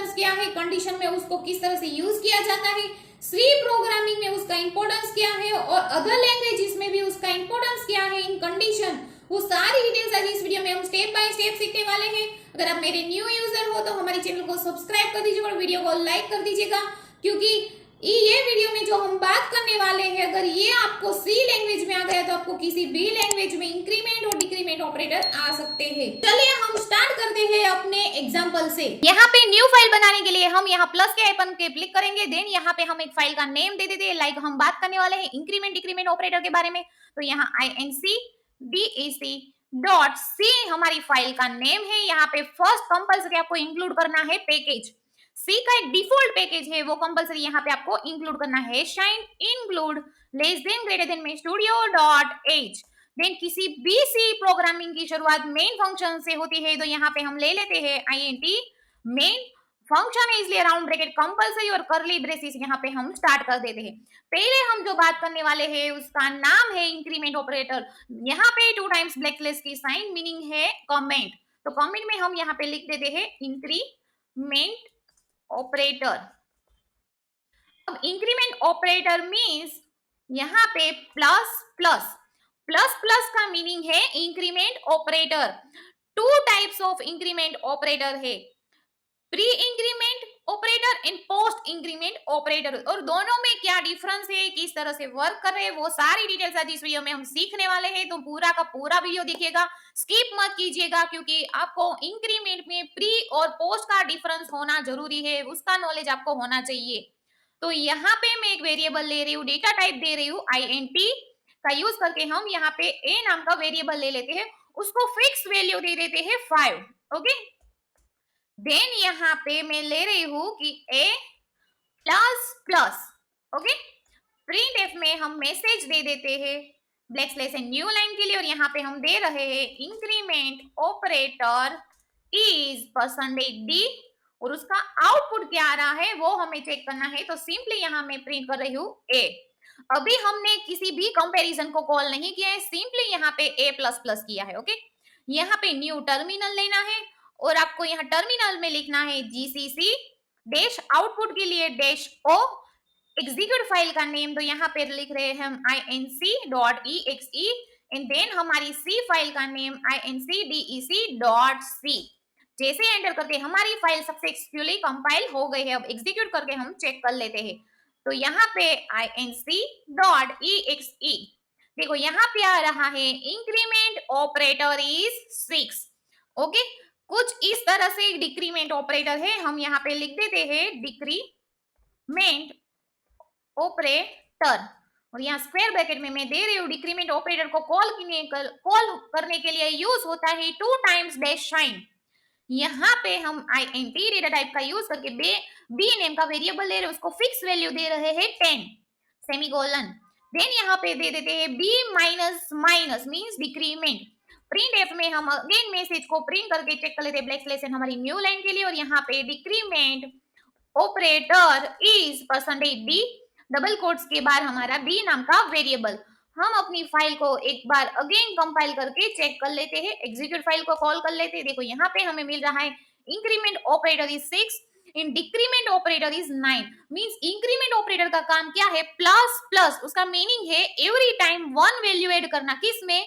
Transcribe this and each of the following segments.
Importance क्या है, condition में उसको किस तरह से यूज किया जाता है, सी प्रोग्रामिंग में उसका इंपॉर्टेंस क्या है और अदर लैंग्वेजेस में भी उसका इंपॉर्टेंस क्या है इन कंडीशन, वो सारी डिटेल्स आज इस वीडियो में हम स्टेप बाय स्टेप सीखने वाले हैं। अगर आप मेरे न्यू यूजर हो तो हमारे चैनल को सब्सक्राइब कर दीजिएगा और वीडियो को लाइक कर दीजिएगा, क्योंकि ये वीडियो में जो हम बात करने वाले हैं अगर ये आपको सी लैंग्वेज में आ गया तो आपको किसी भी लैंग्वेज में इंक्रीमेंट और डिक्रीमेंट ऑपरेटर आ सकते हैं। चलिए हम स्टार्ट करते हैं अपने एग्जांपल से। यहाँ पे न्यू फाइल बनाने के लिए हम यहाँ प्लस के आइकन पे क्लिक करेंगे, देन यहाँ पे हम एक फाइल का नेम दे देते हैं। लाइक हम बात करने वाले हैं इंक्रीमेंट डिक्रीमेंट ऑपरेटर के बारे में, तो यहाँ incdec.c हमारी फाइल का नेम है। यहाँ पे फर्स्ट कंपल्सरी आपको इंक्लूड करना है पैकेज, सी का एक डिफॉल्ट पैकेज है वो कंपलसरी यहाँ पे आपको इंक्लूड करना है, shine include less than greater than में studio.h। देन किसी भी सी प्रोग्रामिंग की शुरुआत मेन फंक्शन से होती है, तो यहाँ पे हम ले लेते हैं int मेन फंक्शन है, इसलिए राउंड ब्रैकेट कंपलसरी और कर्ली ब्रेसिस यहाँ पे हम स्टार्ट कर देते हैं। पहले हम जो बात करने वाले हैं उसका नाम है इंक्रीमेंट ऑपरेटर। यहाँ पे 2 टाइम्स ब्लैकलिस्ट की साइन मीनिंग है कमेंट, तो कमेंट में हम यहाँ पे लिख देते हैं इंक्रीमेंट ऑपरेटर। अब इंक्रीमेंट ऑपरेटर मींस यहाँ पे प्लस प्लस, प्लस प्लस का मीनिंग है increment operator. 2 types of increment operator है, pre increment operator and post increment operator, और दोनों में क्या डिफरेंस है, किस तरह से वर्क कर रहे हैं, वो सारी डिटेल्स आज इस वीडियो में हम सीखने वाले हैं। तो पूरा का पूरा वीडियो देखिएगा, स्किप मत कीजिएगा, क्योंकि आपको इंक्रीमेंट में प्री और पोस्ट का डिफरेंस होना जरूरी है, उसका नॉलेज आपको होना चाहिए। तो यहाँ पे मैं एक वेरिएबल ले रही हूँ, डेटा टाइप दे रही हूँ int का यूज करके हम यहाँ पे a नाम का वेरिएबल ले लेते हैं, उसको फिक्स वैल्यू दे देते हैं 5। ओके, देन यहाँ पे मैं ले रही हूँ कि a plus plus. Okay, printf में हम मैसेज दे देते हैं ब्लैक स्लैश न्यू लाइन के लिए, और यहाँ पे हम दे रहे हैं इंक्रीमेंट ऑपरेटर इज %d, और उसका आउटपुट क्या आ रहा है वो हमें चेक करना है। तो सिंपली यहाँ मैं प्रिंट कर रही हूँ a। अभी हमने किसी भी कंपैरिजन को कॉल नहीं किया है, सिंपली यहाँ पे a प्लस प्लस किया है। ओके, यहाँ पे न्यू टर्मिनल लेना है और आपको यहाँ टर्मिनल में लिखना है जीसीसी डैश आउटपुट के लिए डैश o, एग्जीक्यूट फाइल का नेम तो यहाँ पे लिख रहे हैं हम inc.exe, एंड देन हमारी सी फाइल का नेम incdec.c। जैसे एंटर करते हमारी फाइल सक्सेसफुली कंपाइल हो गई है। अब एग्जीक्यूट करके हम चेक कर लेते हैं, तो यहाँ पे inc.exe देखो यहाँ पे आ रहा है इंक्रीमेंट ऑपरेटर इज 6। ओके, कुछ इस तरह से डिक्रीमेंट ऑपरेटर है, हम यहाँ पे लिख देते हैं डिक्रीमेंट ऑपरेटर, और यहाँ स्क्वायर ब्रैकेट में मैं दे रही हूँ डिक्रीमेंट ऑपरेटर को कॉल करने के लिए यूज होता है 2 टाइम्स डैश साइन। यहाँ पे हम int डेटा टाइप का यूज करके बी नेम का वेरिएबल ले रहे हैं, उसको फिक्स वैल्यू दे रहे हैं 10 सेमीकोलन। देन यहाँ पे दे देते हैं b minus minus means decrement. Printf में हम अगेन मैसेज को प्रिंट करके चेक कर लेते हैं ब्लैक स्लैश हमारी न्यू लाइन के लिए, और यहाँ पे decrement operator is %d double quotes के बाद हमारा b नाम का वेरिएबल। हम अपनी फाइल को एक बार अगेन कंपाइल करके चेक कर लेते हैं, एग्जीक्यूट फाइल को कॉल कर लेते हैं। देखो यहाँ पे हमें मिल रहा है increment operator is 6 in decrement operator is 9। Means increment operator का काम क्या है, प्लस प्लस, उसका मीनिंग है एवरी टाइम 1 वैल्यू ऐड करना, किसमें,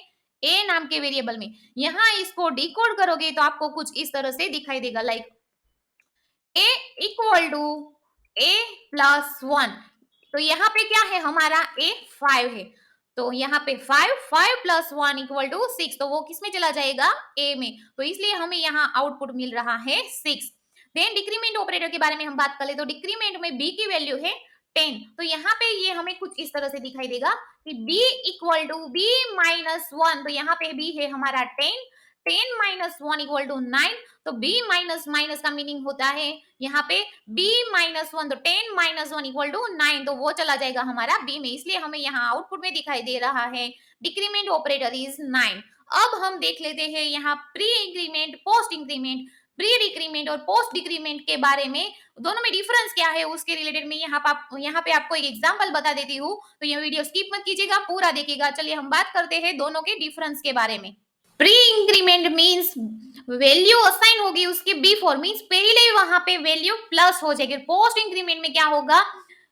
a नाम के वेरिएबल में। यहाँ इसको डिकोड करोगे तो आपको कुछ इस तरह से दिखाई देगा, like a equal to a plus 1, तो यहाँ पे क्या है हमारा a 5 है, तो यहाँ पे 5 प्लस 1 इक्वल टू 6, तो वो किस में चला जाएगा, a में, तो इसलिए हमें यहाँ आउटपुट मिल रहा है 6। देन डिक्रीमेंट ऑपरेटर के बारे में हम बात कर ले, तो डिक्रीमेंट में b की वैल्यू है 10, तो यहाँ पे ये हमें कुछ इस तरह से दिखाई देगा कि b equal to b minus 1, तो यहाँ पे b है हमारा 10 माइनस 1 इक्वल टू 9, तो b माइनस माइनस का मीनिंग होता है यहाँ पे b माइनस 1, तो 10 माइनस 1 इक्वल टू 9, तो वो चला जाएगा हमारा b में, इसलिए हमें यहाँ आउटपुट में दिखाई दे रहा है डिक्रीमेंट ऑपरेटर इज 9। अब हम देख लेते हैं यहाँ pre increment post increment. Pre decrement और पोस्ट डिक्रीमेंट के बारे में, दोनों में डिफरेंस क्या है उसके रिलेटेड में यहाँ पे आपको एक एग्जांपल बता देती हूँ, तो ये वीडियो स्किप मत कीजिएगा, पूरा देखिएगा। चलिए हम बात करते हैं दोनों के डिफरेंस के बारे में। Pre increment means value assign होगी उसके बिफोर, मींस पहले वहां पे वैल्यू प्लस हो जाएगी। पोस्ट इंक्रीमेंट में क्या होगा,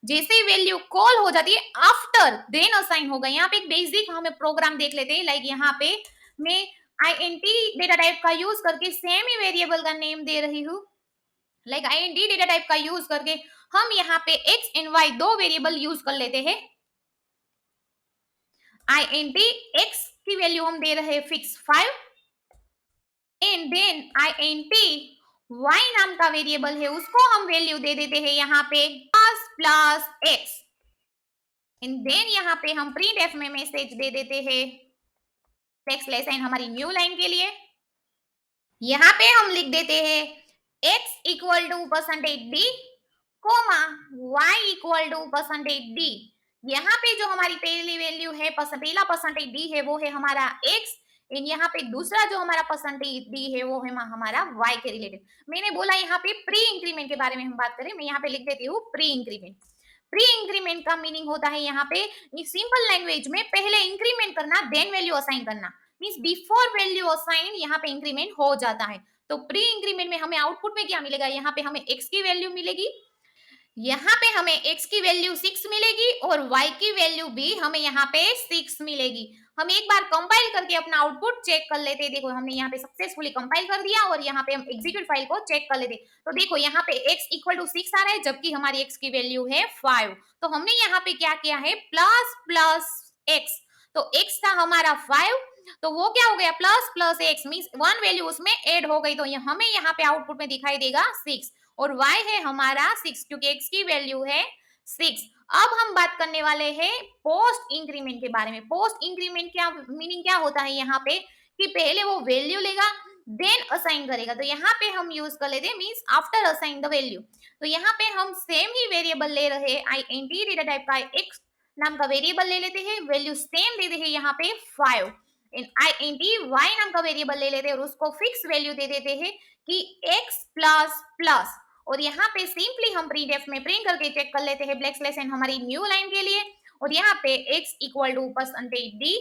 जैसे वैल्यू कॉल हो जाती है आफ्टर देन असाइन होगा। यहाँ पे एक बेसिक हमें प्रोग्राम देख लेते हैं। लाइक यहाँ पे मैं आईएनटी डेटा टाइप का यूज करके सेम ही वेरिएबल का नेम दे रही हूँ। लाइक आईएनटी डेटा टाइप का यूज करके हम यहाँ पे एक्स एंड वाई दो वेरिएबल यूज कर लेते हैं। आईएनटी एक्स की वैल्यू हम दे रहे हैं fix 5 and then INT Y नाम का वेरिएबल है उसको हम वैल्यू दे देते हैं यहाँ पे plus plus x and then यहाँ पे हम प्रिंटफ में मैसेज दे देते हैं टेक्स्ट लाइन हमारी न्यू लाइन के लिए। यहाँ पे हम लिख देते हैं x equal to percentage d comma y equal to percentage d. यहाँ पे जो हमारी पहली वैल्यू है पहला परसेंटेज डी है वो है हमारा x एंड यहाँ पे दूसरा जो हमारा परसेंटेज डी है वो है हमारा y के रिलेटेड। मैंने बोला यहाँ पे प्री इंक्रीमेंट के बारे में हम बात करें, मैं यहाँ पे लिख देती हूँ प्री इंक्रीमेंट। प्री इंक्रीमेंट का मीनिंग होता है यहाँ पे सिंपल लैंग्वेज में पहले इंक्रीमेंट करना देन वैल्यू असाइन करना, मींस बिफोर वैल्यू असाइन यहाँ पे इंक्रीमेंट हो जाता है। तो प्री इंक्रीमेंट में हमें आउटपुट में क्या मिलेगा, यहाँ पे हमें x की वैल्यू मिलेगी, यहाँ पे हमें x की वैल्यू 6 मिलेगी और y की वैल्यू भी हमें यहाँ पे 6 मिलेगी। हम एक बार कंपाइल करके अपना आउटपुट चेक कर लेते हैं। देखो हमने यहाँ पे सक्सेसफुली कंपाइल कर दिया और यहाँ पे हम एग्जीक्यूट फाइल को चेक कर लेते। तो देखो यहाँ पे x इक्वल टू 6 आ रहा है जबकि हमारी x की वैल्यू है 5। तो हमने यहाँ पे क्या किया है प्लस प्लस x, तो x था हमारा 5 तो वो क्या हो गया plus plus x means one value उसमें ऐड हो गई। तो हमें यहाँ पे आउटपुट में दिखाई देगा 6 और y है हमारा 6 क्योंकि x की वैल्यू है 6। अब हम बात करने वाले हैं पोस्ट इंक्रीमेंट के बारे में। पोस्ट इंक्रीमेंट क्या मीनिंग क्या होता है यहाँ पे कि पहले वो वैल्यू लेगा देन असाइन करेगा। तो यहाँ पे हम यूज कर लेते हैं means after assign the value. तो यहाँ पे हम सेम ही वेरिएबल ले रहे हैं आईएनटी डेटा टाइप का x नाम का वेरिएबल ले लेते हैं, वैल्यू सेम दे देते हैं यहाँ पे 5 इन आईएनटी y नाम का वेरिएबल ले लेते हैं और उसको फिक्स वैल्यू दे देते हैं कि x प्लस प्लस और यहाँ पे सिंपली हम प्रिंटफ में प्रिंट करके चेक कर लेते हैं ब्लैक स्लैश एंड हमारी न्यू लाइन के लिए। और यहाँ पे x equal to percentage d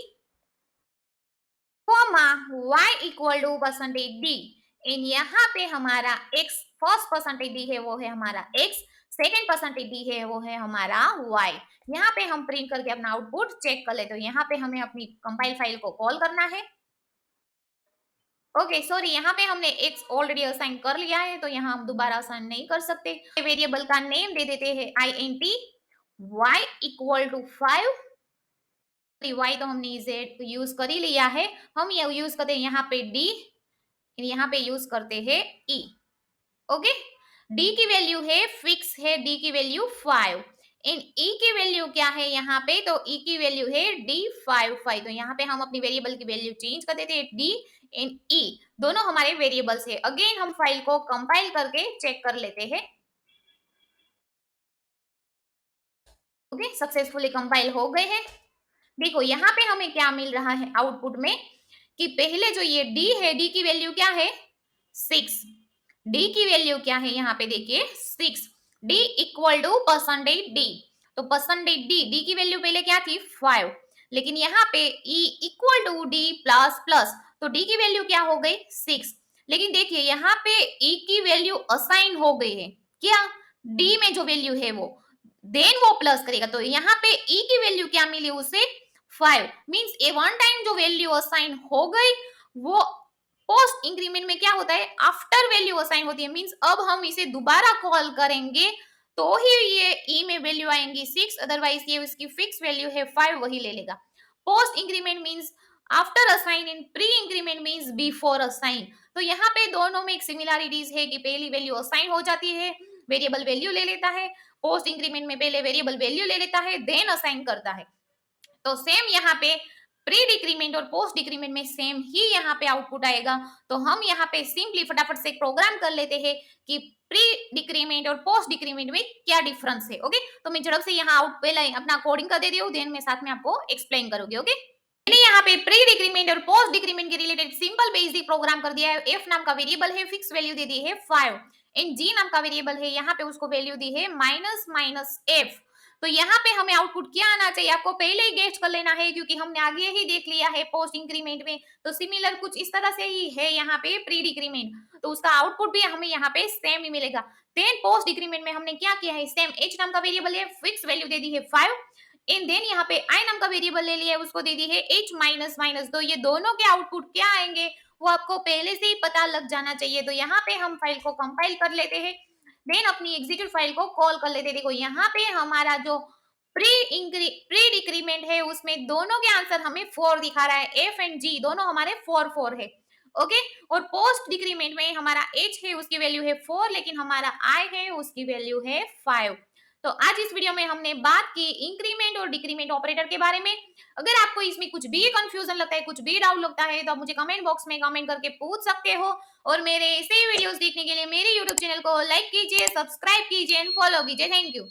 comma y equal to percentage d and यहाँ पे हमारा x फर्स्ट परसेंटेज डी है वो है हमारा x, सेकेंड परसेंटेज डी है वो है हमारा y। यहाँ पे हम प्रिंट करके अपना आउटपुट चेक कर लेते हैं। यहाँ पे हमें अपनी कंपाइल फाइल को कॉल करना है। ओके सॉरी यहाँ पे हमने x ऑलरेडी असाइन कर लिया है तो यहाँ हम दोबारा असाइन नहीं कर सकते। वेरिएबल का नेम दे देते हैं int y equal to 5। y तो हमने z यूज कर ही लिया है, हम ये यूज करते हैं यहाँ पे d, यहाँ पे यूज करते हैं e। ओके d की वैल्यू है फिक्स है, d की वैल्यू 5 इन e की वैल्यू क्या है यहाँ पे, तो e की वैल्यू है d55। तो यहाँ पे हम अपनी वेरिएबल की वैल्यू चेंज कर देते हैं d इन e, दोनों हमारे वेरिएबल्स है। अगेन हम फाइल को कंपाइल करके चेक कर लेते हैं। ओके सक्सेसफुली कंपाइल हो गए हैं। देखो यहाँ पे हमें क्या मिल रहा है आउटपुट में कि पहले जो ये d है d की वैल्यू क्या है 6, d की वैल्यू क्या है यहाँ पे देखिए 6, d equal to percentage d। तो परसेंटेज d की वैल्यू पहले क्या थी 5 लेकिन यहाँ पे e equal to d plus plus तो d की वैल्यू क्या हो गई 6। लेकिन देखिए यहाँ पे e की वैल्यू असाइन हो गई है क्या d में जो वैल्यू है वो, देन वो प्लस करेगा। तो यहाँ पे e की वैल्यू क्या मिली उसे 5 मींस ए वन टाइम जो वैल्यू असाइन हो गई वो पोस्ट इंक्रीमेंट में क्या होता है आफ्टर वैल्यू असाइन होती है। मींस अब हम इसे दोबारा कॉल करेंगे तो ही ये ई में वैल्यू आएंगी 6, अदरवाइज ये उसकी फिक्स वैल्यू है 5 वही ले लेगा। Post increment means after assign इन pre increment means before assign. तो यहाँ पे दोनों में एक सिमिलरिटीज है कि पहली वैल्यू असाइन हो जाती है वेरिएबल वैल्यू ले लेता है, पोस्ट इंक्रीमेंट में पहले वेरिएबल वैल्यू ले लेता है देन असाइन करता है। तो सेम यहाँ पे प्री डिक्रीमेंट और पोस्ट डिक्रीमेंट में सेम ही यहाँ पे आउटपुट आएगा। तो हम यहाँ पे सिंपली फटाफट से प्रोग्राम कर लेते हैं कि प्री डिक्रीमेंट और पोस्ट डिक्रीमेंट में क्या डिफरेंस है। ओके तो मैं झड़प से यहाँ आउट पहले अपना कोडिंग कर देती हूँ देन मैं साथ में आपको एक्सप्लेन करूंगी। ओके मैंने यहाँ पे प्री डिक्रीमेंट और पोस्ट डिक्रीमेंट के रिलेटेड सिंपल बेसिक प्रोग्राम कर दिया है। एफ नाम का वेरिएबल है फिक्स वैल्यू दे दी है 5 इन जी नाम का वेरिएबल है यहाँ पे उसको वैल्यू दी है माइनस माइनस एफ तो यहाँ पे हमें आउटपुट क्या आना चाहिए आपको पहले ही गेस कर लेना है, क्योंकि हमने आगे ही देख लिया है पोस्ट इंक्रीमेंट में। तो सिमिलर कुछ इस तरह से ही है यहाँ पे प्री डिक्रीमेंट, तो उसका आउटपुट भी हमें यहाँ पे सेम ही मिलेगा। देन पोस्ट डिक्रीमेंट में हमने क्या किया है, सेम एच नाम का वेरिएबल है, फिक्स वैल्यू दे दी है 5, इन देन यहाँ पे आई नाम का वेरिएबल ले लिया है, उसको दे दी है एच माइनस माइनस। तो ये दोनों के आउटपुट क्या आएंगे वो आपको पहले से ही पता लग जाना चाहिए। तो यहाँ पे हम फाइल को कंपाइल कर लेते हैं, देन अपनी एग्जीक्यूट फाइल को कॉल कर लेते हैं। देखो यहाँ पे हमारा जो प्री डिक्रीमेंट है उसमें दोनों के आंसर हमें 4 दिखा रहा है, एफ एंड जी दोनों हमारे 4 4 है। ओके, और पोस्ट डिक्रीमेंट में हमारा एच है उसकी वैल्यू है 4, लेकिन हमारा आई है उसकी वैल्यू है 5। तो आज इस वीडियो में हमने बात की इंक्रीमेंट और डिक्रीमेंट ऑपरेटर के बारे में। अगर आपको इसमें कुछ भी कंफ्यूजन लगता है, कुछ भी डाउट लगता है, तो आप मुझे कमेंट बॉक्स में कमेंट करके पूछ सकते हो। और मेरे ऐसे ही वीडियोस देखने के लिए मेरे यूट्यूब चैनल को लाइक कीजिए, सब्सक्राइब कीजिए एंड फॉलो कीजिए। Thank you.